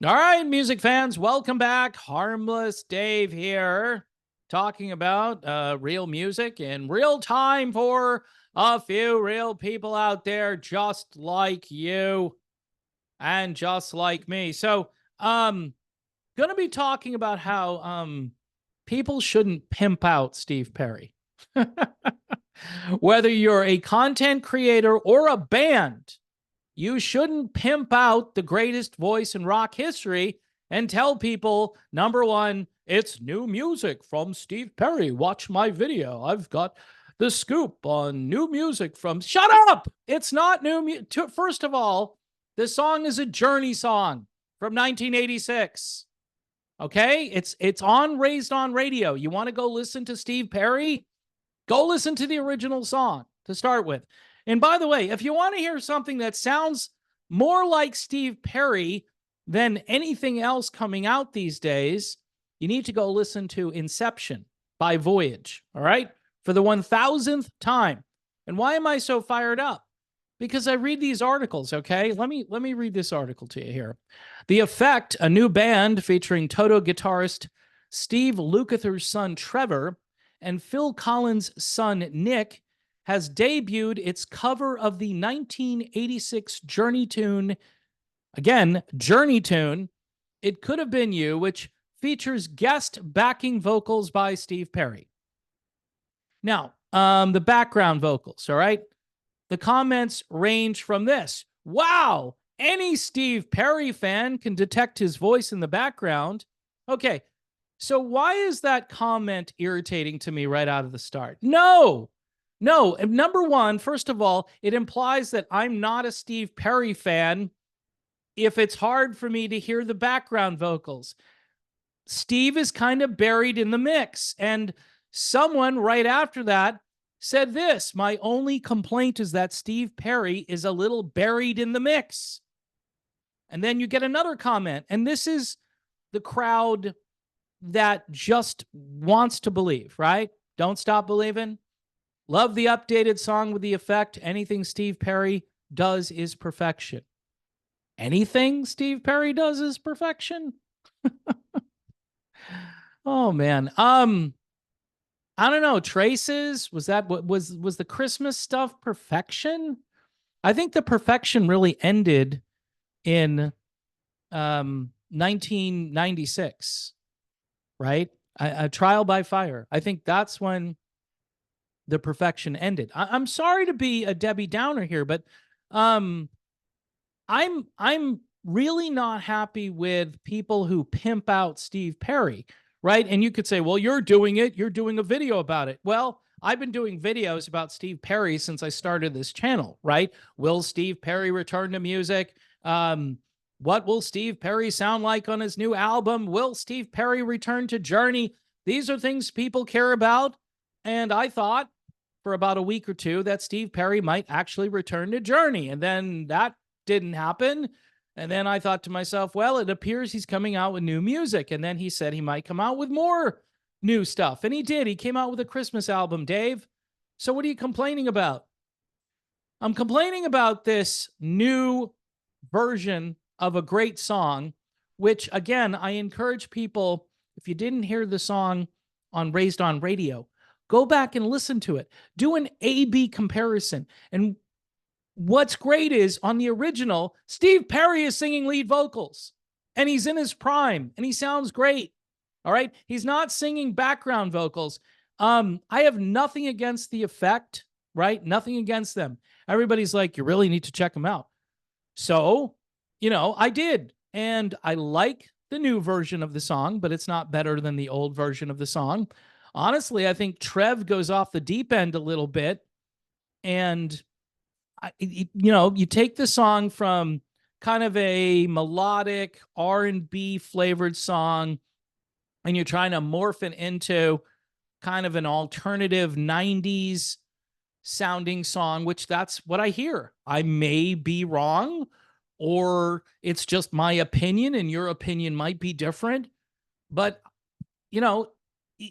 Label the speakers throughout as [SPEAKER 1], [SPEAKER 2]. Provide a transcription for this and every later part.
[SPEAKER 1] All right, music fans, welcome back. Harmless Dave here, talking about real music in real time for a few real people out there just like you and just like me. So, going to be talking about how people shouldn't pimp out Steve Perry. Whether you're a content creator or a band, you shouldn't pimp out the greatest voice in rock history and tell people, number one, it's new music from Steve Perry. Watch my video. I've got the scoop on new music from. Shut up! It's not new music. First of all, this song is a Journey song from 1986. Okay, it's on Raised on Radio. You want to go listen to Steve Perry? Go listen to the original song to start with. And by the way, if you want to hear something that sounds more like Steve Perry than anything else coming out these days, you need to go listen to Inception by Voyage, all right? For the 1000th time. And why am I so fired up? Because I read these articles, okay? Let me read this article to you here. The Effect, a new band featuring Toto guitarist Steve Lukather's son Trevor and Phil Collins' son Nick, has debuted its cover of the 1986 Journey tune, again, Journey tune, It Could Have Been You, which features guest backing vocals by Steve Perry. Now, the background vocals, all right? The comments range from this: wow, any Steve Perry fan can detect his voice in the background. Okay, so why is that comment irritating to me right out of the start? No. Number one, first of all, it implies that I'm not a Steve Perry fan if it's hard for me to hear the background vocals. Steve is kind of buried in the mix. And someone right after that said this: my only complaint is that Steve Perry is a little buried in the mix. And then you get another comment. And this is the crowd that just wants to believe, right? Don't stop believing. Love the updated song with The Effect. Anything Steve Perry does is perfection. Anything Steve Perry does is perfection. Oh man. I don't know. Traces, was that what was the Christmas stuff perfection? I think the perfection really ended in 1996, right? A Trial by Fire. I think that's when the perfection ended. I'm sorry to be a Debbie Downer here, but I'm really not happy with people who pimp out Steve Perry, right? And you could say, well, you're doing it. You're doing a video about it. Well, I've been doing videos about Steve Perry since I started this channel, right? Will Steve Perry return to music? What will Steve Perry sound like on his new album? Will Steve Perry return to Journey? These are things people care about. And I thought for about a week or two that Steve Perry might actually return to Journey. And then that didn't happen. And then I thought to myself, well, it appears he's coming out with new music. And then he said he might come out with more new stuff. And he did. He came out with a Christmas album, Dave. So what are you complaining about? I'm complaining about this new version of a great song, which, again, I encourage people, if you didn't hear the song on Raised on Radio, go back and listen to it. Do an A-B comparison. And what's great is on the original, Steve Perry is singing lead vocals and he's in his prime and he sounds great. All right. He's not singing background vocals. I have nothing against The Effect, right? Nothing against them. Everybody's like, you really need to check them out. So, I did. And I like the new version of the song, but it's not better than the old version of the song. Honestly, I think Trev goes off the deep end a little bit. And, you take the song from kind of a melodic R&B flavored song, and you're trying to morph it into kind of an alternative 90s sounding song, which that's what I hear. I may be wrong, or it's just my opinion and your opinion might be different. But,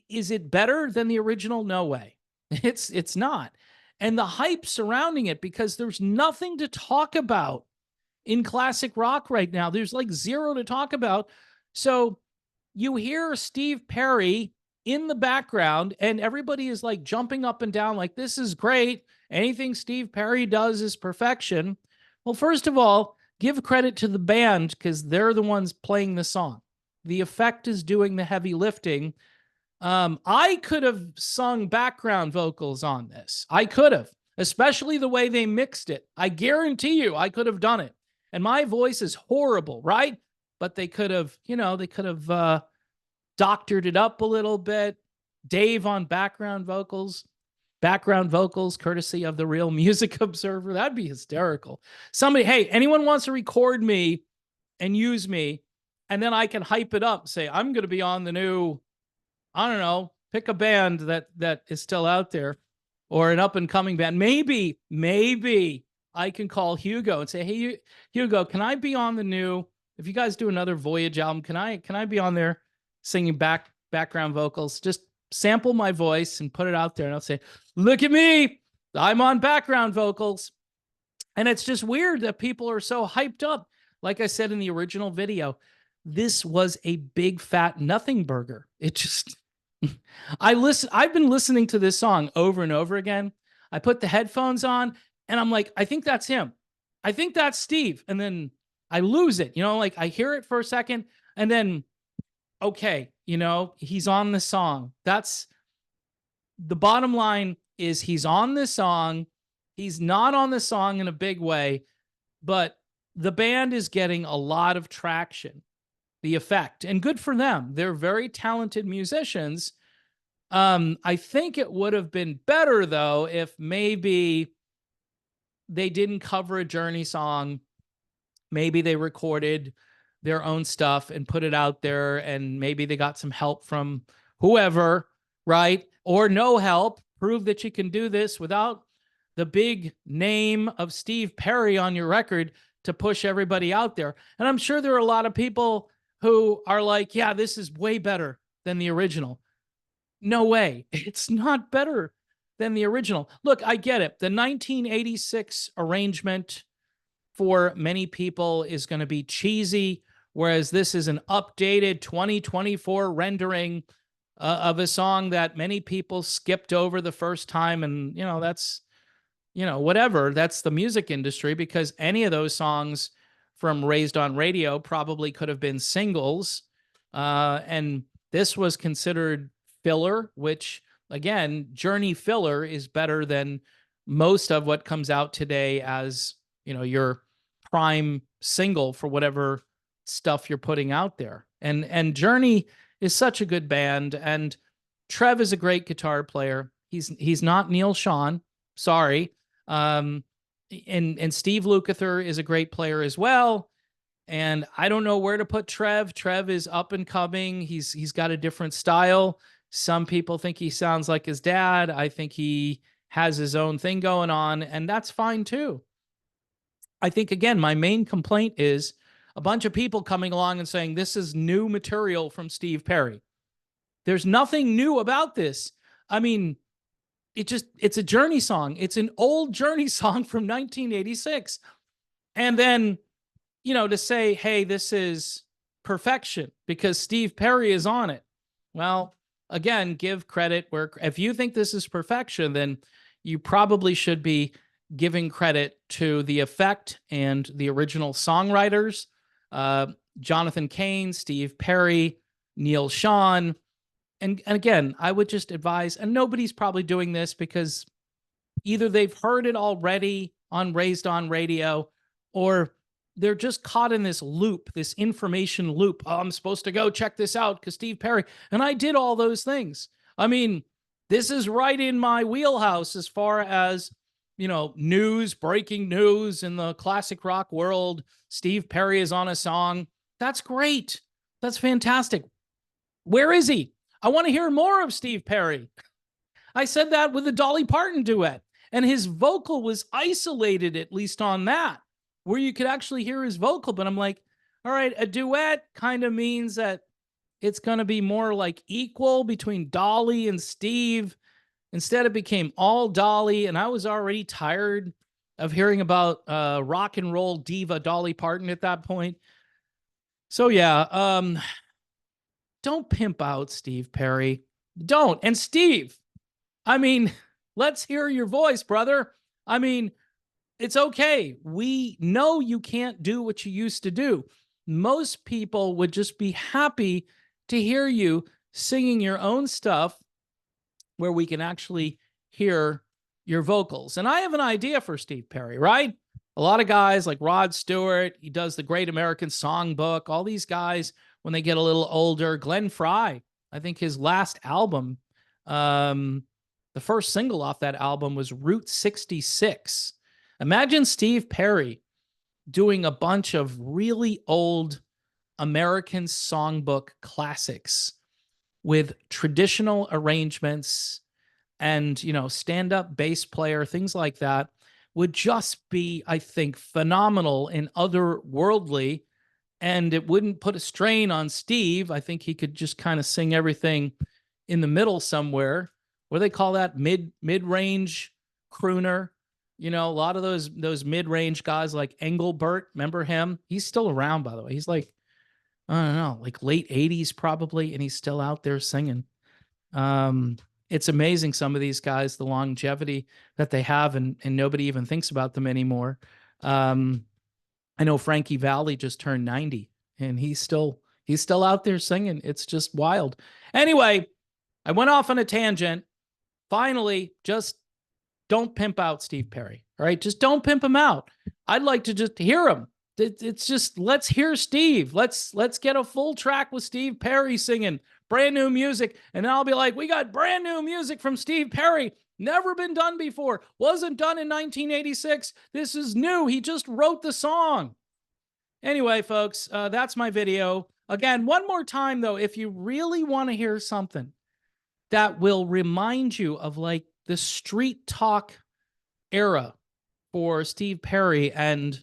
[SPEAKER 1] is it better than the original? No way. It's not. And the hype surrounding it, because there's nothing to talk about in classic rock right now. There's like zero to talk about. So you hear Steve Perry in the background, and everybody is like jumping up and down, like, this is great. Anything Steve Perry does is perfection. Well, first of all, give credit to the band because they're the ones playing the song. The effect is doing the heavy lifting. I could have sung background vocals on this. I could have, especially the way they mixed it. I guarantee you I could have done it. And my voice is horrible, right? But they could have, doctored it up a little bit. Dave on background vocals, courtesy of the Real Music Observer. That'd be hysterical. Somebody, hey, anyone wants to record me and use me, and then I can hype it up, say, I'm going to be on the new, I don't know, pick a band that is still out there or an up and coming band. Maybe I can call Hugo and say, hey, Hugo, can I be on the new, if you guys do another Voyage album, can I be on there singing background vocals? Just sample my voice and put it out there, and I'll say, look at me, I'm on background vocals. And it's just weird that people are so hyped up. Like I said in the original video, this was a big fat nothing burger. It just, I've been listening to this song over and over again. I put the headphones on and I'm like, I think that's him. I think that's Steve. And then I lose it, like I hear it for a second and then, okay, he's on the song. That's the bottom line, is he's on the song. He's not on the song in a big way, but the band is getting a lot of traction, the effect, and good for them. They're very talented musicians. I think it would have been better though if maybe they didn't cover a Journey song. Maybe they recorded their own stuff and put it out there, and maybe they got some help from whoever, right? Or no help. Prove that you can do this without the big name of Steve Perry on your record to push everybody out there. And I'm sure there are a lot of people who are like, yeah, this is way better than the original. No way. It's not better than the original. Look, I get it. The 1986 arrangement for many people is going to be cheesy, whereas this is an updated 2024 rendering of a song that many people skipped over the first time. And, that's, whatever. That's the music industry, because any of those songs from Raised on Radio probably could have been singles. And this was considered filler, which, again, Journey filler is better than most of what comes out today as, your prime single for whatever stuff you're putting out there. And Journey is such a good band, and Trev is a great guitar player. He's not Neil Schon, sorry. And Steve Lukather is a great player as well. And I don't know where to put Trev. Trev is up and coming. He's got a different style. Some people think he sounds like his dad. I think he has his own thing going on, and that's fine too. I think, again, my main complaint is a bunch of people coming along and saying this is new material from Steve Perry. There's nothing new about this. I mean, it's a Journey song. It's an old Journey song from 1986. And then, to say, hey, this is perfection because Steve Perry is on it. Well, again, give credit where, if you think this is perfection, then you probably should be giving credit to the effect and the original songwriters, Jonathan Cain, Steve Perry, Neil Schon. And again, I would just advise, and nobody's probably doing this because either they've heard it already on Raised on Radio, or they're just caught in this loop, this information loop. Oh, I'm supposed to go check this out because Steve Perry. And I did all those things. I mean, this is right in my wheelhouse as far as, news, breaking news in the classic rock world. Steve Perry is on a song. That's great. That's fantastic. Where is he? I want to hear more of Steve Perry. I said that with the Dolly Parton duet, and his vocal was isolated, at least on that, where you could actually hear his vocal. But I'm like, all right, a duet kind of means that it's going to be more like equal between Dolly and Steve. Instead, it became all Dolly, and I was already tired of hearing about rock and roll diva Dolly Parton at that point. So yeah, don't pimp out Steve Perry. Don't. And Steve, I mean, let's hear your voice, brother. I mean, it's okay. We know you can't do what you used to do. Most people would just be happy to hear you singing your own stuff where we can actually hear your vocals. And I have an idea for Steve Perry, right? A lot of guys like Rod Stewart, he does the Great American Songbook, all these guys, when they get a little older. Glenn Frey, I think his last album, the first single off that album was Route 66. Imagine Steve Perry doing a bunch of really old American songbook classics with traditional arrangements and, you know, stand-up bass player, things like that would just be, I think, phenomenal and otherworldly. And it wouldn't put a strain on Steve. I think he could just kind of sing everything in the middle somewhere. What do they call that? Mid-range crooner. You know, a lot of those mid-range guys like Engelbert, remember him? He's still around, by the way. He's like, I don't know, like late 80s probably, and he's still out there singing. It's amazing, some of these guys, the longevity that they have, and nobody even thinks about them anymore. I know Frankie Valli just turned 90, and he's still out there singing. It's just wild. Anyway, I went off on a tangent. Finally, just don't pimp out Steve Perry. All right, just don't pimp him out. I'd like to just hear him. It's just, let's hear Steve. Let's get a full track with Steve Perry singing brand new music, and then I'll be like, we got brand new music from Steve Perry. Never been done before. Wasn't done in 1986. This is new. He just wrote the song. Anyway, folks, that's my video. Again, one more time, though, if you really want to hear something that will remind you of like the street talk era for Steve Perry, and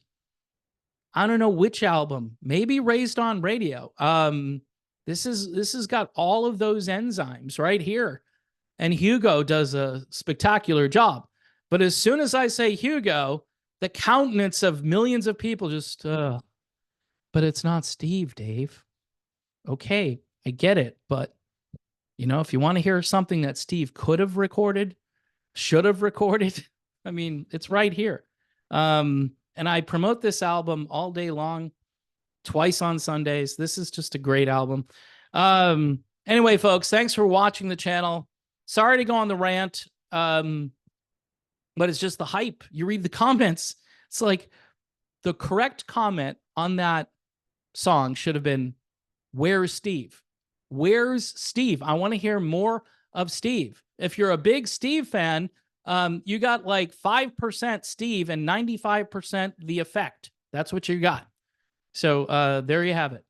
[SPEAKER 1] I don't know which album, maybe Raised on Radio. This has got all of those enzymes right here. And Hugo does a spectacular job. But as soon as I say Hugo, the countenance of millions of people just, but it's not Steve, Dave. Okay, I get it. But, you know, if you want to hear something that Steve could have recorded, should have recorded, I mean, it's right here. And I promote this album all day long, twice on Sundays. This is just a great album. Anyway, folks, thanks for watching the channel. Sorry to go on the rant, but it's just the hype. You read the comments. It's like the correct comment on that song should have been, where's Steve? Where's Steve? I want to hear more of Steve. If you're a big Steve fan, you got like 5% Steve and 95% the effect. That's what you got. So there you have it.